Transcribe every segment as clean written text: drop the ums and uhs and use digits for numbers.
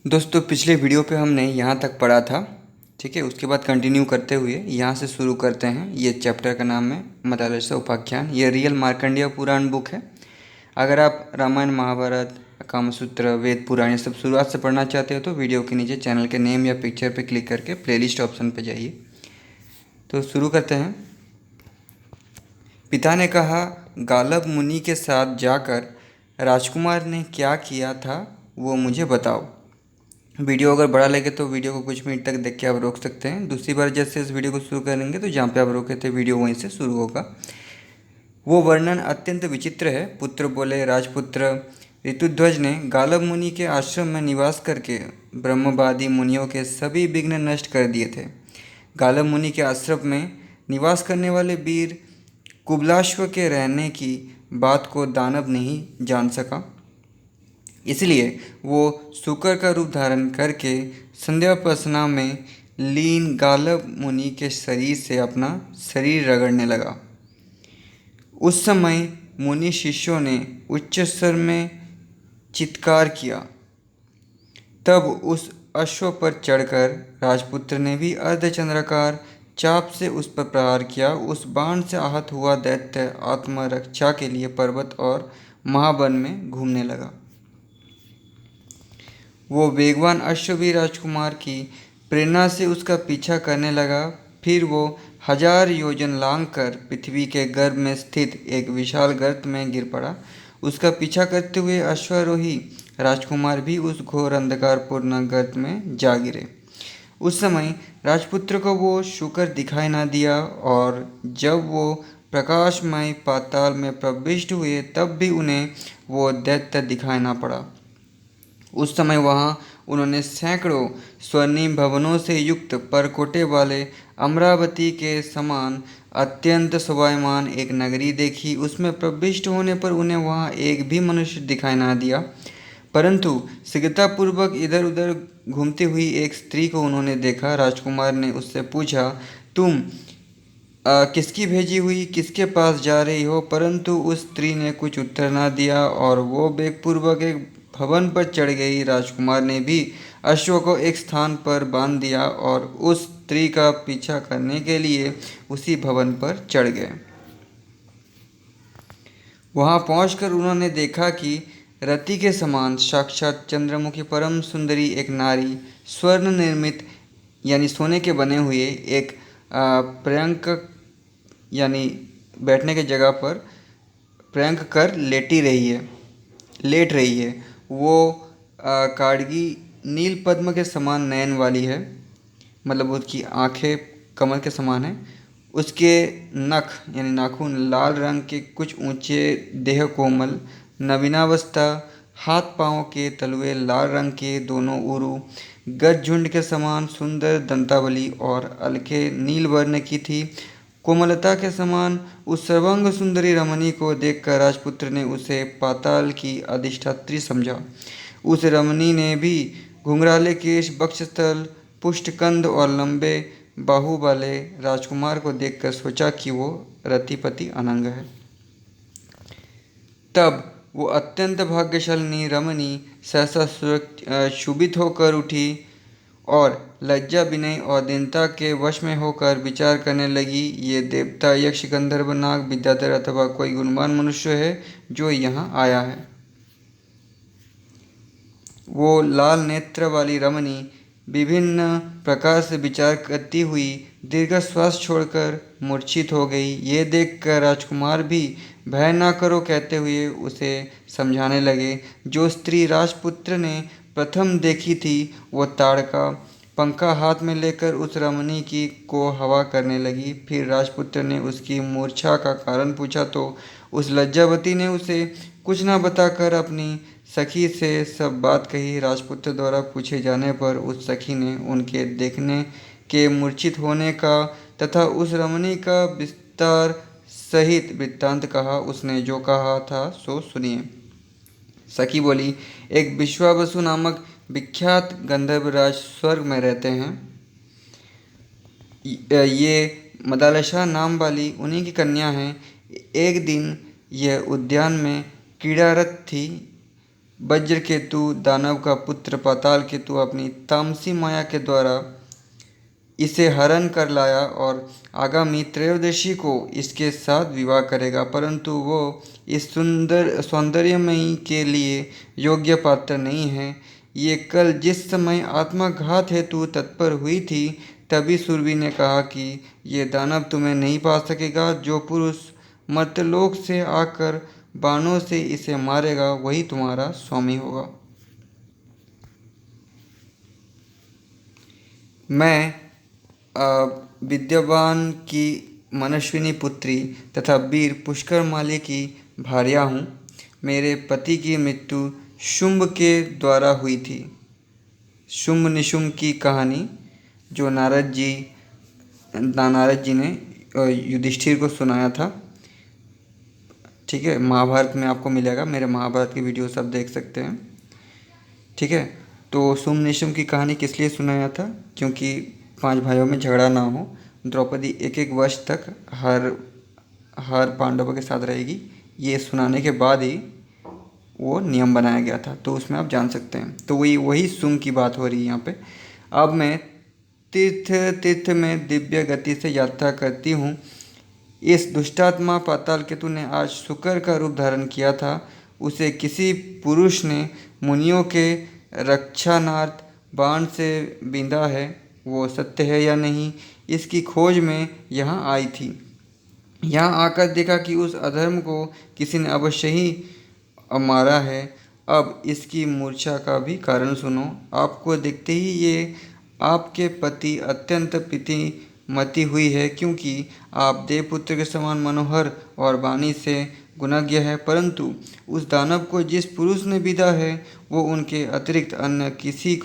दोस्तों पिछले वीडियो पे हमने यहाँ तक पढ़ा था। ठीक है, उसके बाद कंटिन्यू करते हुए यहाँ से शुरू करते हैं। ये चैप्टर का नाम है मदालसा उपाख्यान। ये रियल मार्कंडेय पुराण बुक है। अगर आप रामायण महाभारत कामसूत्र वेद पुराण ये सब शुरुआत से पढ़ना चाहते हो तो वीडियो के नीचे चैनल के नेम या पिक्चर पे क्लिक करके प्लेलिस्ट ऑप्शन पे जाइए। तो शुरू करते हैं। पिता ने कहा, गालब मुनि के साथ जाकर राजकुमार ने क्या किया था वो मुझे बताओ। वीडियो अगर बड़ा लगे तो वीडियो को कुछ मिनट तक देख के आप रोक सकते हैं। दूसरी बार जैसे इस वीडियो को शुरू करेंगे तो जहाँ पे आप रोके थे वीडियो वहीं से शुरू होगा। वो वर्णन अत्यंत विचित्र है। पुत्र बोले, राजपुत्र ऋतुध्वज ने गालब मुनि के आश्रम में निवास करके ब्रह्मवादी मुनियों के सभी विघ्न नष्ट कर दिए थे। गालब मुनि के आश्रम में निवास करने वाले वीर कुबलाश्व के रहने की बात को दानव नहीं जान सका। इसलिए वो शुकर का रूप धारण करके संध्यापसना में लीन गालब मुनि के शरीर से अपना शरीर रगड़ने लगा। उस समय मुनि शिष्यों ने उच्च स्वर में चित्कार किया। तब उस अश्व पर चढ़कर राजपुत्र ने भी अर्धचंद्राकार चाप से उस पर प्रहार किया। उस बाण से आहत हुआ दैत्य आत्मरक्षा के लिए पर्वत और महावन में घूमने लगा। वो वेगवान अश्व भी राजकुमार की प्रेरणा से उसका पीछा करने लगा। फिर वो 1000 योजन लांघ कर पृथ्वी के गर्भ में स्थित एक विशाल गर्त में गिर पड़ा। उसका पीछा करते हुए अश्वारोही राजकुमार भी उस घोर अंधकारपूर्ण गर्त में जा गिरे। उस समय राजपुत्र को वो शुकर दिखाई ना दिया, और जब वो प्रकाशमय पाताल में प्रविष्ट हुए तब भी उन्हें वो दैत्य दिखाई ना पड़ा। उस समय वहाँ उन्होंने सैकड़ों स्वर्णिम भवनों से युक्त परकोटे वाले अमरावती के समान अत्यंत शोभायमान एक नगरी देखी। उसमें प्रविष्ट होने पर उन्हें वहाँ एक भी मनुष्य दिखाई ना दिया, परंतु शीघ्रतापूर्वक इधर उधर घूमती हुई एक स्त्री को उन्होंने देखा। राजकुमार ने उससे पूछा, तुम किसकी भेजी हुई किसके पास जा रही हो? परंतु उस स्त्री ने कुछ उत्तर ना दिया और वो वेगपूर्वक एक भवन पर चढ़ गई। राजकुमार ने भी अश्व को एक स्थान पर बांध दिया और उस स्त्री का पीछा करने के लिए उसी भवन पर चढ़ गए। वहां पहुंचकर उन्होंने देखा कि रति के समान साक्षात चंद्रमुखी परम सुंदरी एक नारी स्वर्ण निर्मित यानी सोने के बने हुए एक पर्यंक यानी बैठने की जगह पर पर्यंक कर लेट रही है। वो काड़गी नील पद्म के समान नयन वाली है, मतलब उसकी आंखें कमल के समान है। उसके नख यानी नाखून लाल रंग के, कुछ ऊंचे, देह कोमल, नवीनावस्था, हाथ पांव के तलुए लाल रंग के, दोनों उरु गजझुंड के समान सुंदर दंतावली और अलके नील वर्ण की थी। कोमलता के समान उस सर्वांग सुंदरी रमणी को देखकर राजपुत्र ने उसे पाताल की अधिष्ठात्री समझा। उस रमणी ने भी घुंघराले केश, वक्षस्थल, पुष्टकंद और लंबे बाहु वाले राजकुमार को देखकर सोचा कि वो रतिपति अनंग है। तब वो अत्यंत भाग्यशालिनी रमणी सहसा क्षुभित होकर उठी और लज्जा, विनय और दीनता के वश में होकर विचार करने लगी, ये देवता, यक्ष, गंधर्व, नाग, विद्याधर अथवा कोई गुणवान मनुष्य है जो यहाँ आया है। वो लाल नेत्र वाली रमणी विभिन्न प्रकार से विचार करती हुई दीर्घ श्वास छोड़कर मूर्छित हो गई। ये देखकर राजकुमार भी भय ना करो कहते हुए उसे समझाने लगे। जो स्त्री राजपुत्र ने प्रथम देखी थी वो ताड़का पंखा हाथ में लेकर उस रमणी की को हवा करने लगी। फिर राजपुत्र ने उसकी मूर्छा का कारण पूछा तो उस लज्जावती ने उसे कुछ न बताकर अपनी सखी से सब बात कही। राजपुत्र द्वारा पूछे जाने पर उस सखी ने उनके देखने के मूर्छित होने का तथा उस रमणी का विस्तार सहित वृत्तांत कहा। उसने जो कहा था सो सुनिए। सखी बोली, एक विश्वावसु नामक विख्यात गंधर्वराज स्वर्ग में रहते हैं। ये मदालसा नाम वाली उन्हीं की कन्या हैं। एक दिन यह उद्यान में क्रीड़ारत थी। वज्र केतु दानव का पुत्र पाताल केतु अपनी तामसी माया के द्वारा इसे हरण कर लाया और आगामी त्रयोदशी को इसके साथ विवाह करेगा, परंतु वो इस सुंदर सौंदर्यमयी के लिए योग्य पात्र नहीं है। ये कल जिस समय आत्मघात हेतु तत्पर हुई थी, तभी सुरभि ने कहा कि ये दानव तुम्हें नहीं पा सकेगा। जो पुरुष मर्त्यलोक से आकर बाणों से इसे मारेगा वही तुम्हारा स्वामी होगा। मैं विद्यावान की मनस्विनी पुत्री तथा वीर पुष्करमाली की भार्या हूँ। मेरे पति की मृत्यु शुंभ के द्वारा हुई थी। शुंभ निशुंभ की कहानी जो नारद जी ने युधिष्ठिर को सुनाया था। ठीक है, महाभारत में आपको मिलेगा, मेरे महाभारत की वीडियो सब देख सकते हैं। ठीक है, तो शुंभ निशुंभ की कहानी किस लिए सुनाया था? क्योंकि 5 भाइयों में झगड़ा ना हो। द्रौपदी एक वर्ष तक हर पांडवों के साथ रहेगी, ये सुनाने के बाद ही वो नियम बनाया गया था, तो उसमें आप जान सकते हैं। तो वही शुंभ की बात हो रही है यहाँ पे। अब मैं तीर्थ में दिव्य गति से यात्रा करती हूँ। इस दुष्टात्मा पाताल केतु ने आज शुक्र का रूप धारण किया था। उसे किसी पुरुष ने मुनियों के रक्षानार्थ बाण से बींधा है। वो सत्य है या नहीं, इसकी खोज में यहाँ आई थी। यहाँ आकर देखा कि उस अधर्म को किसी ने अवश्य ही मारा है। अब इसकी मूर्छा का भी कारण सुनो। आपको देखते ही ये आपके पति अत्यंत मती हुई है, क्योंकि आप देवपुत्र के समान मनोहर और वाणी से गुणज्ञ है, परंतु उस दानव को जिस पुरुष ने विदा है वो उनके अतिरिक्त अन्य किसी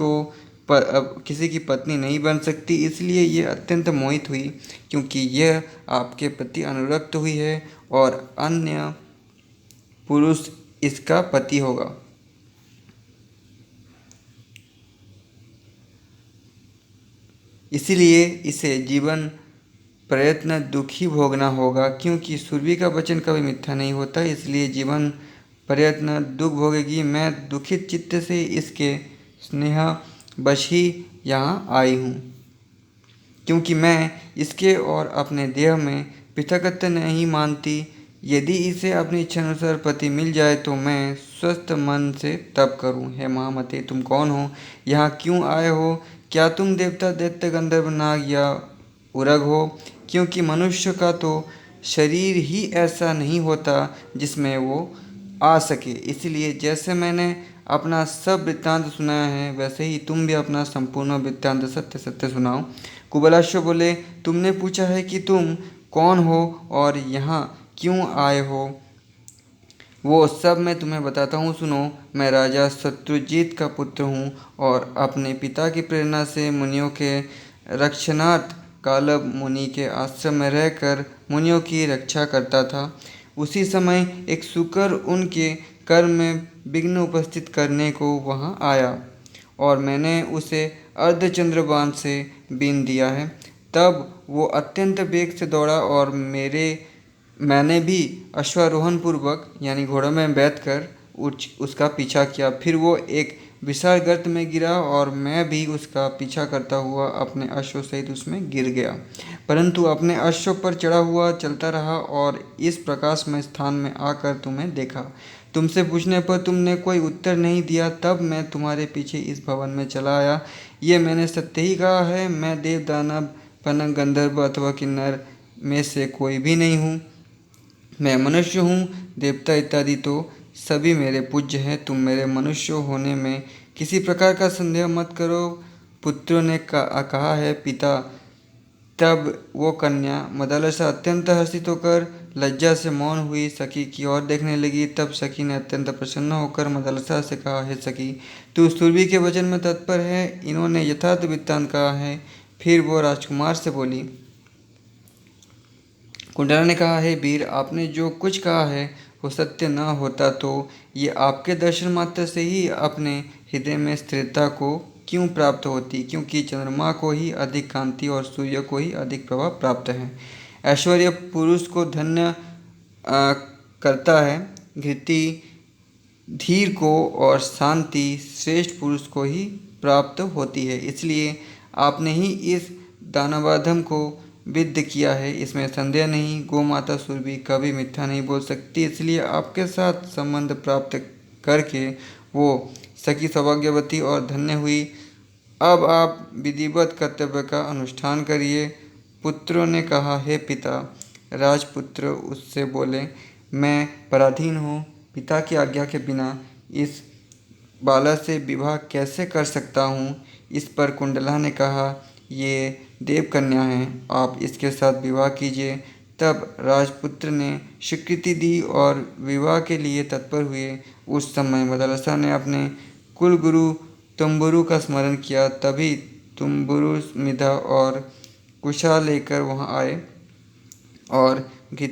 की पत्नी नहीं बन सकती। इसलिए ये अत्यंत मोहित हुई, क्योंकि यह आपके प्रति अनुरक्त हुई है और अन्य पुरुष इसका पति होगा। इसीलिए इसे जीवन प्रयत्न दुखी भोगना होगा, क्योंकि सुरभि का वचन कभी मिथ्या नहीं होता। इसलिए जीवन प्रयत्न दुख भोगेगी। मैं दुखित चित्त से इसके स्नेह वश ही यहाँ आई हूँ, क्योंकि मैं इसके और अपने देह में पृथकत्व नहीं मानती। यदि इसे अपनी इच्छानुसार पति मिल जाए तो मैं स्वस्थ मन से तप करूं। हे महामते, तुम कौन हो? यहाँ क्यों आए हो? क्या तुम देवता, दैत्य, गंधर्व, नाग या उरग हो? क्योंकि मनुष्य का तो शरीर ही ऐसा नहीं होता जिसमें वो आ सके। इसलिए जैसे मैंने अपना सब वृत्तांत सुनाया है, वैसे ही तुम भी अपना संपूर्ण वृत्तांत सत्य सत्य सुनाओ। कुबलाश्व बोले, तुमने पूछा है कि तुम कौन हो और यहाँ क्यों आए हो? वो सब मैं तुम्हें बताता हूँ, सुनो। मैं राजा शत्रुजीत का पुत्र हूँ और अपने पिता की प्रेरणा से मुनियों के रक्षणार्थ कालब मुनि के आश्रम में रहकर मुनियों की रक्षा करता था। उसी समय एक शुकर उनके कर्म में विघ्न उपस्थित करने को वहाँ आया और मैंने उसे अर्धचंद्र बाण से बीन दिया है। तब वो अत्यंत वेग से दौड़ा और मैंने भी अश्वारोहण पूर्वक यानी घोड़ों में बैठकर उसका पीछा किया। फिर वो एक विशाल गर्त में गिरा और मैं भी उसका पीछा करता हुआ अपने अश्व सहित उसमें गिर गया, परंतु अपने अश्व पर चढ़ा हुआ चलता रहा और इस प्रकाशमय स्थान में आकर तुम्हें देखा। तुमसे पूछने पर तुमने कोई उत्तर नहीं दिया, तब मैं तुम्हारे पीछे इस भवन में चला आया। ये मैंने सत्य ही कहा है। मैं देव, दानव, पनक, गंधर्व अथवा किन्नर में से कोई भी नहीं हूँ। मैं मनुष्य हूँ। देवता इत्यादि तो सभी मेरे पूज्य हैं। तुम मेरे मनुष्य होने में किसी प्रकार का संदेह मत करो। पुत्रों ने कहा है पिता। तब वो कन्या मदालसा अत्यंत हर्षित होकर लज्जा से मौन हुई, सखी की ओर देखने लगी। तब सखी ने अत्यंत प्रसन्न होकर मदालसा से कहा, हे सखी, तू सुरभि के वचन में तत्पर है। इन्होंने यथार्थ वृत्तांत कहा है। फिर वो राजकुमार से बोली। कुंडला ने कहा, हे वीर, आपने जो कुछ कहा है वो सत्य न होता तो ये आपके दर्शन मात्र से ही अपने हृदय में स्थिरता को क्यों प्राप्त होती? क्योंकि चंद्रमा को ही अधिक कांति और सूर्य को ही अधिक प्रभाव प्राप्त है। ऐश्वर्य पुरुष को धन्य करता है। घृति धीर को और शांति श्रेष्ठ पुरुष को ही प्राप्त होती है। इसलिए आपने ही इस दानवाधम को विद्ध किया है, इसमें संदेह नहीं। गौ माता सुरभि कभी मिथ्या नहीं बोल सकती, इसलिए आपके साथ संबंध प्राप्त करके वो सखी सौभाग्यवती और धन्य हुई। अब आप विधिवत कर्तव्य का अनुष्ठान करिए। पुत्रों ने कहा, हे पिता। राजपुत्र उससे बोले, मैं पराधीन हूँ, पिता की आज्ञा के बिना इस बाला से विवाह कैसे कर सकता हूँ। इस पर कुंडला ने कहा, ये देवकन्या है, आप इसके साथ विवाह कीजिए। तब राजपुत्र ने स्वीकृति दी और विवाह के लिए तत्पर हुए। उस समय मदरसा ने अपने कुलगुरु तुम्बुरु का स्मरण किया। तभी तुम्बुरु मिधा और कुशा लेकर वहां आए और घी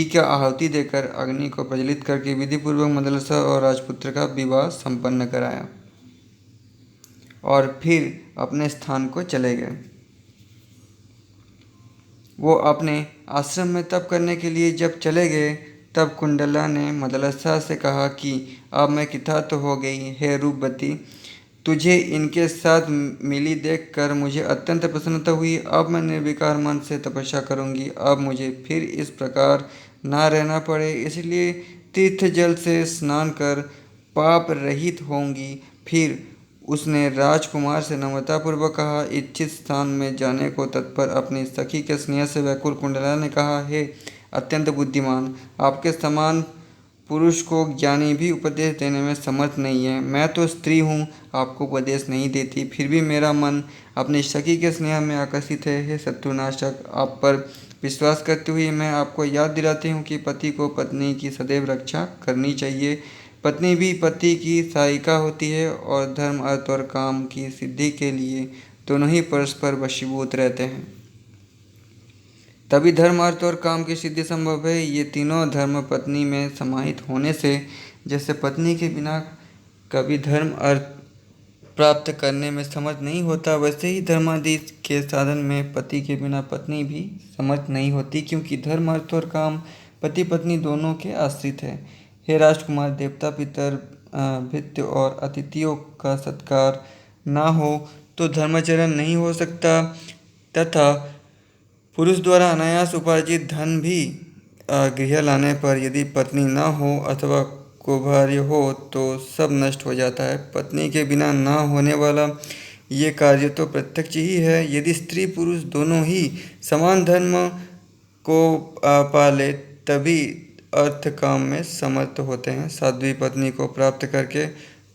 का आहुति देकर अग्नि को प्रज्वलित करके विधिपूर्वक मदरसा और राजपुत्र का विवाह संपन्न कराया और फिर अपने स्थान को चले गए। वो अपने आश्रम में तप करने के लिए जब चले गए, तब कुंडला ने मदलसा से कहा कि अब मैं कृतार्थ हो गई। हे रूपवती, तुझे इनके साथ मिली देखकर मुझे अत्यंत प्रसन्नता हुई। अब मैं निर्विकार मन से तपस्या करूंगी। अब मुझे फिर इस प्रकार ना रहना पड़े, इसलिए तीर्थ जल से स्नान कर पाप रहित होंगी। फिर उसने राजकुमार से नम्रतापूर्वक कहा। इच्छित स्थान में जाने को तत्पर अपनी सखी के स्नेह से व्याकुल कुंडला ने कहा, हे अत्यंत बुद्धिमान, आपके समान पुरुष को ज्ञानी भी उपदेश देने में समर्थ नहीं है। मैं तो स्त्री हूँ, आपको उपदेश नहीं देती, फिर भी मेरा मन अपनी सखी के स्नेह में आकर्षित है। हे शत्रुनाशक, आप पर विश्वास करते हुए मैं आपको याद दिलाती हूँ कि पति को पत्नी की सदैव रक्षा करनी चाहिए। पत्नी भी पति की सहायिका होती है और धर्म, अर्थ और काम की सिद्धि के लिए दोनों ही परस्पर वशीभूत रहते हैं। तभी धर्म, अर्थ और काम की सिद्धि संभव है। ये तीनों धर्म पत्नी में समाहित होने से जैसे पत्नी के बिना कभी धर्म, अर्थ प्राप्त करने में समर्थ नहीं होता, वैसे ही धर्मादि के साधन में पति के बिना पत्नी भी समर्थ नहीं होती, क्योंकि धर्म, अर्थ और काम पति पत्नी दोनों के आश्रित है। हे राजकुमार, देवता, पितर, भृत्य और अतिथियों का सत्कार ना हो तो धर्माचरण नहीं हो सकता, तथा पुरुष द्वारा अनायास उपार्जित धन भी गृह लाने पर यदि पत्नी ना हो अथवा कुभार्य हो तो सब नष्ट हो जाता है। पत्नी के बिना ना होने वाला ये कार्य तो प्रत्यक्ष ही है। यदि स्त्री पुरुष दोनों ही समान धर्म को पाले तभी अर्थ काम में समर्थ होते हैं। साध्वी पत्नी को प्राप्त करके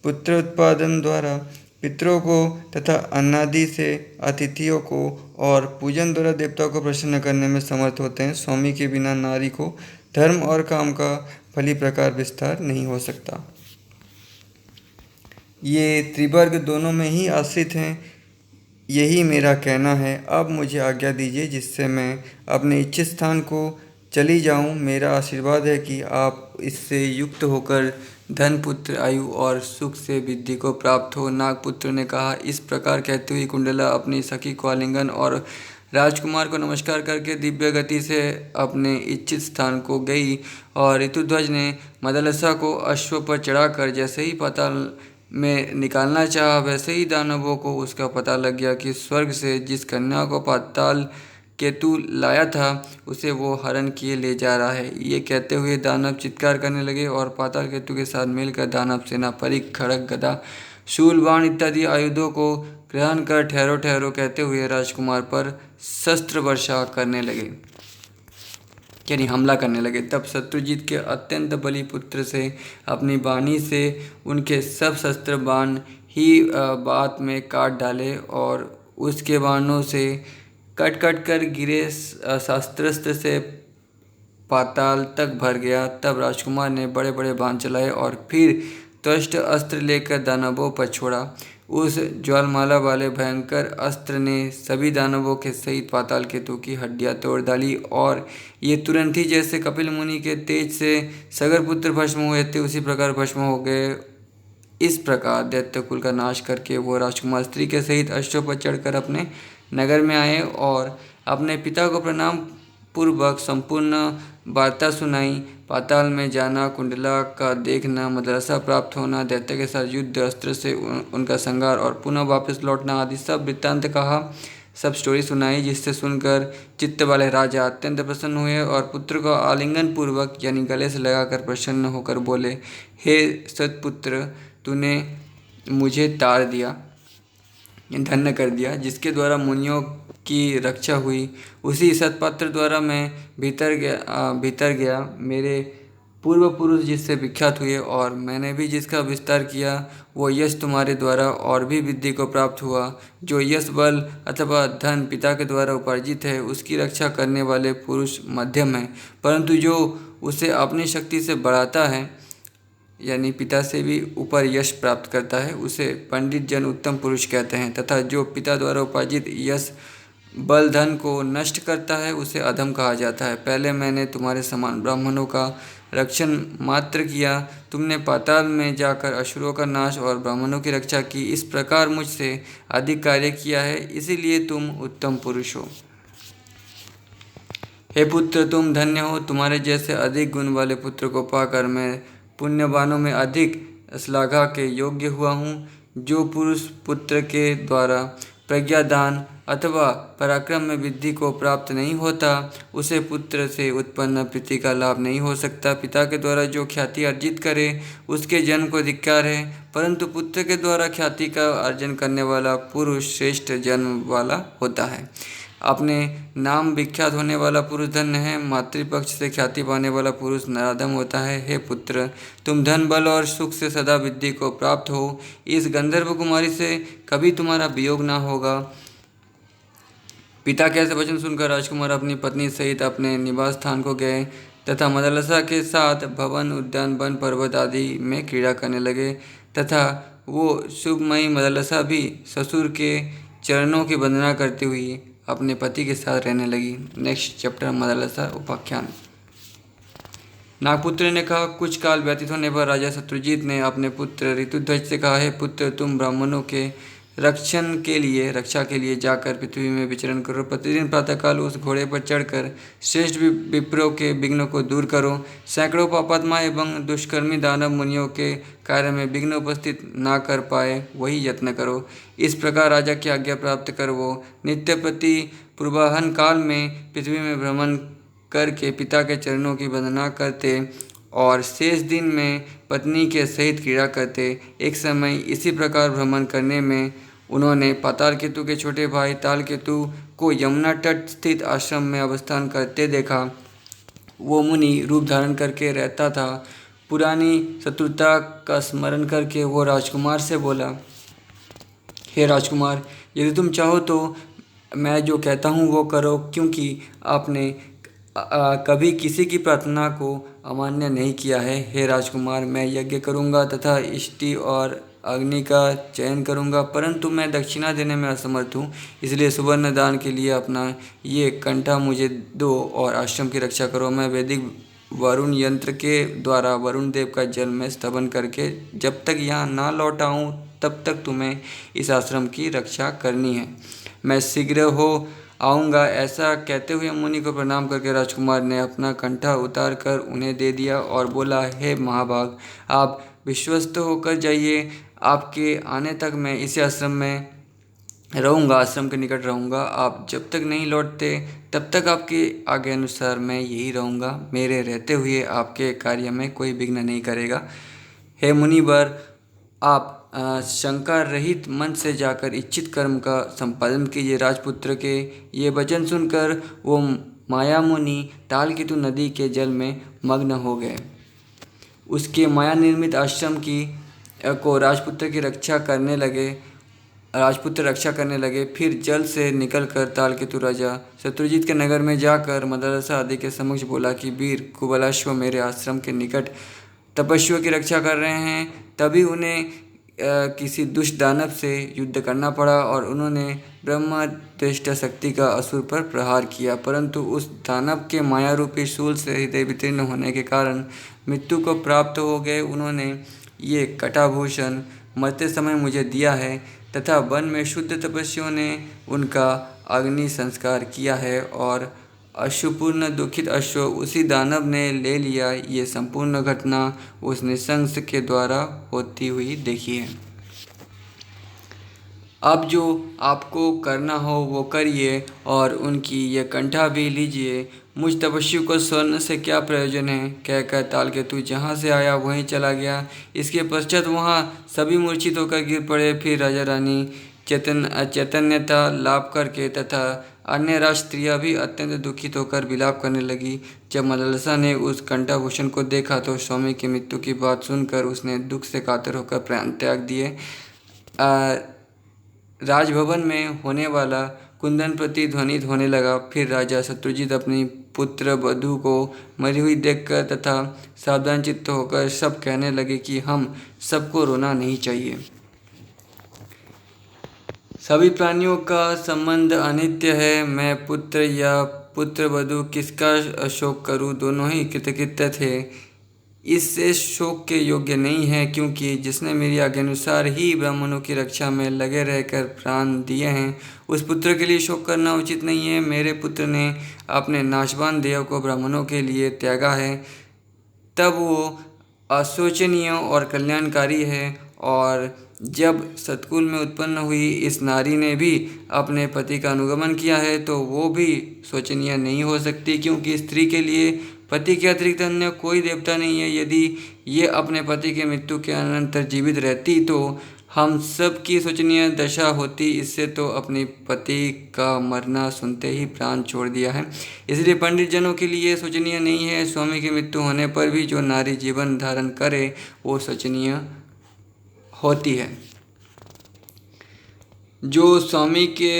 पुत्र उत्पादन द्वारा पितरों को तथा अन्नादि से अतिथियों को और पूजन द्वारा देवताओं को प्रसन्न करने में समर्थ होते हैं। स्वामी के बिना नारी को धर्म और काम का फली प्रकार विस्तार नहीं हो सकता। ये त्रिवर्ग दोनों में ही आश्रित हैं, यही मेरा कहना है। अब मुझे आज्ञा दीजिए जिससे मैं अपने इच्छित स्थान को चली जाऊं। मेरा आशीर्वाद है कि आप इससे युक्त होकर धन, पुत्र, आयु और सुख से वृद्धि को प्राप्त हो। नागपुत्र ने कहा। इस प्रकार कहते हुए कुंडला अपनी सखी को आलिंगन और राजकुमार को नमस्कार करके दिव्य गति से अपने इच्छित स्थान को गई और ऋतुध्वज ने मदलसा को अश्व पर चढ़ाकर जैसे ही पाताल में निकालना चाहा, वैसे ही दानवों को उसका पता लग गया कि स्वर्ग से जिस कन्या को पाताल केतु लाया था उसे वो हरण किए ले जा रहा है। ये कहते हुए दानव चित्कार करने लगे और पाताल केतु के साथ मिलकर दानव सेना परिख, खड़ग, गदा, शूल, बाण इत्यादि आयुधों को ग्रहण कर ठहरो ठहरो कहते हुए राजकुमार पर शस्त्र वर्षा करने लगे, यानी हमला करने लगे। तब शत्रुजीत के अत्यंत बली पुत्र से अपनी बाणी से उनके सब शस्त्र बाण ही बात में काट डाले और उसके बाणों से कट कट कर गिरे शास्त्रास्त्र से पाताल तक भर गया। तब राजकुमार ने बड़े बड़े बाण चलाए और फिर त्वष्ट अस्त्र लेकर दानवों पर छोड़ा। उस ज्वालमाला वाले भयंकर अस्त्र ने सभी दानवों के सहित पाताल केतु की हड्डियां तोड़ डाली और ये तुरंत ही जैसे कपिल मुनि के तेज से सगर पुत्र भस्म हुए थे उसी प्रकार भस्म हो गए। इस प्रकार दैत्य कुल का नाश करके वो राजकुमार स्त्री के सहित अश्व पर चढ़कर अपने नगर में आए और अपने पिता को प्रणाम पूर्वक संपूर्ण वार्ता सुनाई। पाताल में जाना, कुंडला का देखना, मदरसा प्राप्त होना, दैत्य के साथ युद्ध, अस्त्र से उनका संहार और पुनः वापस लौटना आदि सब वृत्तांत कहा, सब स्टोरी सुनाई, जिससे सुनकर चित्त वाले राजा अत्यंत प्रसन्न हुए और पुत्र को आलिंगन पूर्वक यानी गले से लगाकर प्रसन्न होकर बोले, हे सतपुत्र, तूने मुझे तार दिया, धन्य कर दिया, जिसके द्वारा मुनियों की रक्षा हुई। उसी सत्पात्र द्वारा मैं भीतर गया। मेरे पूर्व पुरुष जिससे विख्यात हुए और मैंने भी जिसका विस्तार किया, वो यश तुम्हारे द्वारा और भी वृद्धि को प्राप्त हुआ। जो यश बल अथवा धन पिता के द्वारा उपार्जित है, उसकी रक्षा करने वाले पुरुष मध्यम है, परंतु जो उसे अपनी शक्ति से बढ़ाता है यानी पिता से भी ऊपर यश प्राप्त करता है, उसे पंडित जन उत्तम पुरुष कहते हैं, तथा जो पिता द्वारा उपार्जित यश बल धन को नष्ट करता है, उसे अधम कहा जाता है। पहले मैंने तुम्हारे समान ब्राह्मणों का रक्षण मात्र किया, तुमने पाताल में जाकर असुरों का नाश और ब्राह्मणों की रक्षा की। इस प्रकार मुझसे अधिक कार्य किया है, इसीलिए तुम उत्तम पुरुष हो। हे पुत्र, तुम धन्य हो। तुम्हारे जैसे अधिक गुण वाले पुत्र को पाकर मैं पुण्यवानों में अधिक श्लाघा के योग्य हुआ हूँ। जो पुरुष पुत्र के द्वारा प्रज्ञादान अथवा पराक्रम में वृद्धि को प्राप्त नहीं होता, उसे पुत्र से उत्पन्न प्रीति का लाभ नहीं हो सकता। पिता के द्वारा जो ख्याति अर्जित करे, उसके जन्म को धिक्कार है, परंतु पुत्र के द्वारा ख्याति का अर्जन करने वाला पुरुष श्रेष्ठ जन्म वाला होता है। अपने नाम विख्यात होने वाला पुरुष धन्य है। मातृपक्ष से ख्याति पाने वाला पुरुष नराधम होता है। हे पुत्र, तुम धन बल और सुख से सदा वृद्धि को प्राप्त हो। इस गंधर्व कुमारी से कभी तुम्हारा वियोग ना होगा। पिता के ऐसे वचन सुनकर राजकुमार अपनी पत्नी सहित अपने निवास स्थान को गए तथा मदरसा के साथ भवन, उद्यान, वन, पर्वत आदि में क्रीड़ा करने लगे तथा वो शुभमयी मदरसा भी ससुर के चरणों की वंदना करती हुई अपने पति के साथ रहने लगी। नेक्स्ट चैप्टर, मदरसा उपाख्यान। नागपुत्र ने कहा, कुछ काल व्यतीत होने पर राजा शत्रुजीत ने अपने पुत्र ऋतुध्वज से कहा, हे पुत्र, तुम ब्राह्मणों के रक्षा के लिए जाकर पृथ्वी में विचरण करो। प्रतिदिन प्रातःकाल उस घोड़े पर चढ़कर श्रेष्ठ विप्रों के विघ्न को दूर करो। सैकड़ों पापात्मा एवं दुष्कर्मी दानव मुनियों के कार्य में विघ्न उपस्थित ना कर पाए, वही यत्न करो। इस प्रकार राजा की आज्ञा प्राप्त कर वो नित्य प्रति पूर्वाहन काल में पृथ्वी में भ्रमण करके पिता के चरणों की वंदना करते और शेष दिन में पत्नी के सहित क्रीड़ा करते। एक समय इसी प्रकार भ्रमण करने में उन्होंने पाताल केतु के छोटे भाई ताल केतु को यमुना तट स्थित आश्रम में अवस्थान करते देखा। वो मुनि रूप धारण करके रहता था। पुरानी शत्रुता का स्मरण करके वो राजकुमार से बोला, हे राजकुमार, यदि तुम चाहो तो मैं जो कहता हूँ वो करो, क्योंकि आपने कभी किसी की प्रार्थना को अमान्य नहीं किया है। हे राजकुमार, मैं यज्ञ करूँगा तथा इष्टि और अग्नि का चयन करूँगा, परंतु मैं दक्षिणा देने में असमर्थ हूँ। इसलिए सुवर्ण दान के लिए अपना ये कंठा मुझे दो और आश्रम की रक्षा करो। मैं वैदिक वरुण यंत्र के द्वारा वरुण देव का जल में स्तवन करके जब तक यहाँ ना लौट आऊँ, तब तक तुम्हें इस आश्रम की रक्षा करनी है। मैं शीघ्र हो आऊँगा। ऐसा कहते हुए मुनि को प्रणाम करके राजकुमार ने अपना कंठा उतार कर उन्हें दे दिया और बोला, हे महाभाग, आप विश्वस्त होकर जाइए। आपके आने तक मैं इसी आश्रम में रहूँगा, आश्रम के निकट रहूँगा। आप जब तक नहीं लौटते तब तक आपके आज्ञा अनुसार मैं यही रहूँगा। मेरे रहते हुए आपके कार्य में कोई विघ्न नहीं करेगा। हे मुनिवर, आप शंका रहित मन से जाकर इच्छित कर्म का संपादन कीजिए। राजपुत्र के ये वचन सुनकर वो माया मुनि तालकेतु नदी के जल में मग्न हो गए। उसके माया निर्मित आश्रम की को राजपुत्र रक्षा करने लगे। फिर जल से निकलकर तालकेतु राजा शत्रुजीत के नगर में जाकर मदरसा आदि के समक्ष बोला कि वीर कुबलाश्व मेरे आश्रम के निकट तपस्वियों की रक्षा कर रहे हैं। तभी उन्हें किसी दुष्ट दानव से युद्ध करना पड़ा और उन्होंने ब्रह्मदृष्ट शक्ति का असुर पर प्रहार किया, परंतु उस दानव के माया रूपी शूल से हृदय वितीर्ण होने के कारण मृत्यु को प्राप्त हो गए। उन्होंने ये कटाभूषण मरते समय मुझे दिया है तथा वन में शुद्ध तपस्वियों ने उनका अग्नि संस्कार किया है और अश्रुपूर्ण दुखित अश्व उसी दानव ने ले लिया। ये संपूर्ण घटना उस नृशंस के द्वारा होती हुई देखी है। अब जो आपको करना हो वो करिए और उनकी ये कंठा भी लीजिए। मुझ तपस्वी को स्वर्ण से क्या प्रयोजन है, कहकर तालकेतु जहाँ से आया वहीं चला गया। इसके पश्चात वहाँ सभी मूर्छित होकर गिर पड़े। फिर राजा रानी चैतन्यता लाभ करके तथा अन्य राजस्त्रियाँ भी अत्यंत दुखित होकर विलाप करने लगी। जब मल्लसा ने उस कंठाभूषण को देखा तो स्वामी की मृत्यु की बात सुनकर उसने दुख से कातर होकर प्राण त्याग दिए। राजभवन में होने वाला कुंदन प्रतिध्वनित होने लगा। फिर राजा शत्रुजित अपनी पुत्र वधू को मरी हुई देखकर तथा सावधान चित्त होकर सब कहने लगे कि हम सबको रोना नहीं चाहिए। सभी प्राणियों का संबंध अनित्य है। मैं पुत्र या पुत्र वधू किसका शोक करूं, दोनों ही कृतकृत्य थे, इससे शोक के योग्य नहीं है, क्योंकि जिसने मेरी आज्ञानुसार ही ब्राह्मणों की रक्षा में लगे रहकर प्राण दिए हैं उस पुत्र के लिए शोक करना उचित नहीं है। मेरे पुत्र ने अपने नाशवान देह को ब्राह्मणों के लिए त्यागा है, तब वो अशोचनीय और कल्याणकारी है। और जब सतकुल में उत्पन्न हुई इस नारी ने भी अपने पति का अनुगमन किया है तो वो भी शोचनीय नहीं हो सकती, क्योंकि स्त्री के लिए पति के अतिरिक्त अन्य कोई देवता नहीं है। यदि ये अपने पति के मृत्यु के अनंतर जीवित रहती तो हम सब की शोचनीय दशा होती। इससे तो अपने पति का मरना सुनते ही प्राण छोड़ दिया है, इसलिए पंडित जनों के लिए शोचनीय नहीं है। स्वामी की मृत्यु होने पर भी जो नारी जीवन धारण करे वो शोचनीय होती है। जो स्वामी के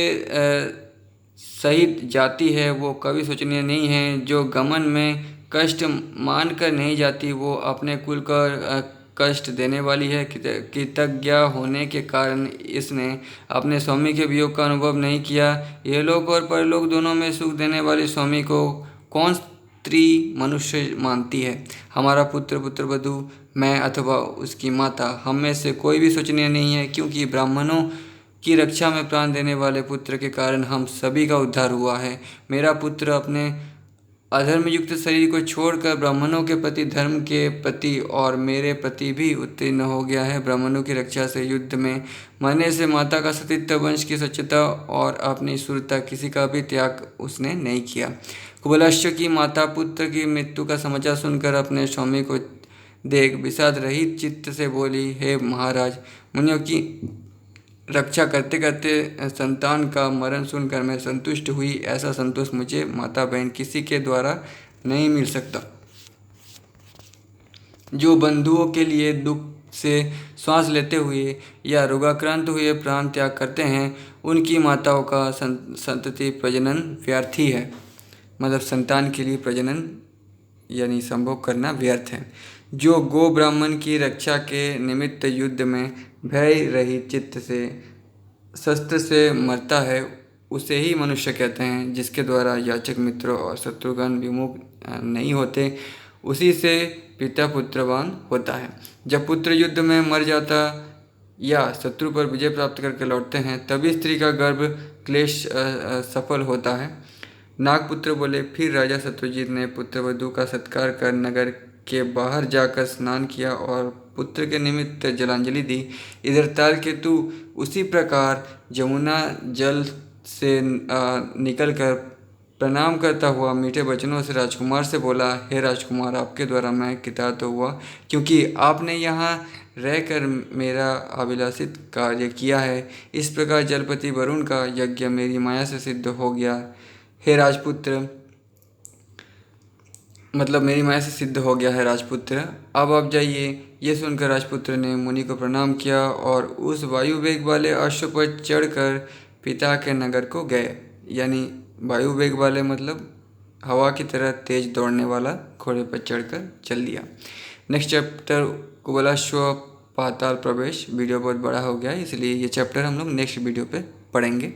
सहित जाती है वो कभी शोचनीय नहीं है। जो गमन में कष्ट मानकर नहीं जाती वो अपने कुल का कष्ट देने वाली है। कृतज्ञ होने के कारण इसने अपने स्वामी के वियोग का अनुभव नहीं किया। यह लोक और परलोक दोनों में सुख देने वाले स्वामी को कौन स्त्री मनुष्य मानती है। हमारा पुत्र, पुत्रवधू, मैं अथवा उसकी माता, हम में से कोई भी शोचनीय नहीं है, क्योंकि ब्राह्मणों की रक्षा में प्राण देने वाले पुत्र के कारण हम सभी का उद्धार हुआ है। मेरा पुत्र अपने अधर्मयुक्त शरीर को छोड़कर ब्राह्मणों के प्रति, धर्म के प्रति और मेरे प्रति भी उत्तीर्ण हो गया है। ब्राह्मणों की रक्षा से युद्ध में मरने से माता का सतीत्व, वंश की स्वच्छता और अपनी शुद्धता किसी का भी त्याग उसने नहीं किया। कुबलाश्व की माता पुत्र की मृत्यु का समाचार सुनकर अपने स्वामी को देख विषाद रहित चित्त से बोली, हे महाराज, मुनियों की रक्षा करते करते संतान का मरण सुनकर मैं संतुष्ट हुई। ऐसा संतोष मुझे माता बहन किसी के द्वारा नहीं मिल सकता। जो बंधुओं के लिए दुख से श्वास लेते हुए या रोगाक्रांत हुए प्राण त्याग करते हैं उनकी माताओं का संतति प्रजनन व्यर्थ ही है। मतलब संतान के लिए प्रजनन यानी संभोग करना व्यर्थ है। जो गो ब्राह्मण की रक्षा के निमित्त युद्ध में भय रहित चित्त से शस्त्र से मरता है उसे ही मनुष्य कहते हैं। जिसके द्वारा याचक मित्र और शत्रुगण विमुख नहीं होते उसी से पिता पुत्रवान होता है। जब पुत्र युद्ध में मर जाता या शत्रु पर विजय प्राप्त करके लौटते हैं तभी स्त्री का गर्भ क्लेश सफल होता है। नागपुत्र बोले, फिर राजा शत्रुजित ने पुत्रवधू का सत्कार कर नगर के बाहर जाकर स्नान किया और पुत्र के निमित्त जलांजलि दी। इधर तालकेतु उसी प्रकार यमुना जल से निकलकर प्रणाम करता हुआ मीठे वचनों से राजकुमार से बोला, हे राजकुमार, आपके द्वारा मैं कृतार्थ हुआ, क्योंकि आपने यहाँ रहकर मेरा अभिलाषित कार्य किया है। इस प्रकार जलपति वरुण का यज्ञ मेरी माया से सिद्ध हो गया। हे राजपुत्र, मतलब मेरी माया से सिद्ध हो गया है राजपुत्र, अब आप जाइए। ये सुनकर राजपुत्र ने मुनि को प्रणाम किया और उस वायु वेग वाले अश्व पर चढ़कर पिता के नगर को गए। यानी वायु वेग वाले मतलब हवा की तरह तेज दौड़ने वाला घोड़े पर चढ़कर चल दिया। नेक्स्ट चैप्टर कुबलाश्व पाताल प्रवेश। वीडियो बहुत बड़ा हो गया है इसलिए ये चैप्टर हम लोग नेक्स्ट वीडियो पे पढ़ेंगे।